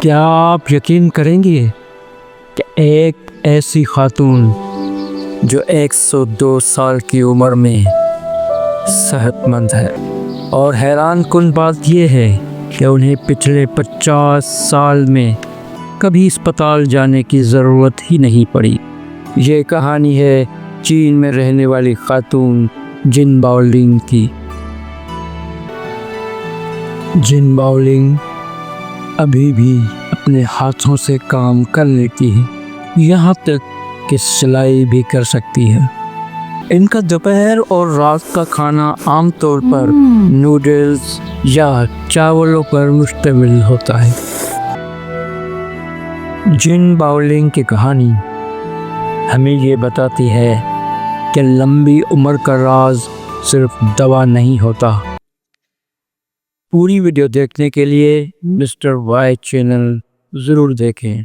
क्या आप यकीन करेंगे कि एक ऐसी खातून जो 102 साल की उम्र में सेहतमंद है, और हैरान कुन बात यह है कि उन्हें पिछले 50 साल में कभी अस्पताल जाने की ज़रूरत ही नहीं पड़ी। ये कहानी है चीन में रहने वाली खातून जिन बाओलिंग की। जिन बाओलिंग अभी भी अपने हाथों से काम कर लेती है, यहाँ तक कि सिलाई भी कर सकती है। इनका दोपहर और रात का खाना आमतौर पर नूडल्स या चावलों पर मुश्तमिल होता है। जिन बाओलिंग की कहानी हमें ये बताती है कि लंबी उम्र का राज सिर्फ दवा नहीं होता। पूरी वीडियो देखने के लिए मिस्टर वाई चैनल ज़रूर देखें।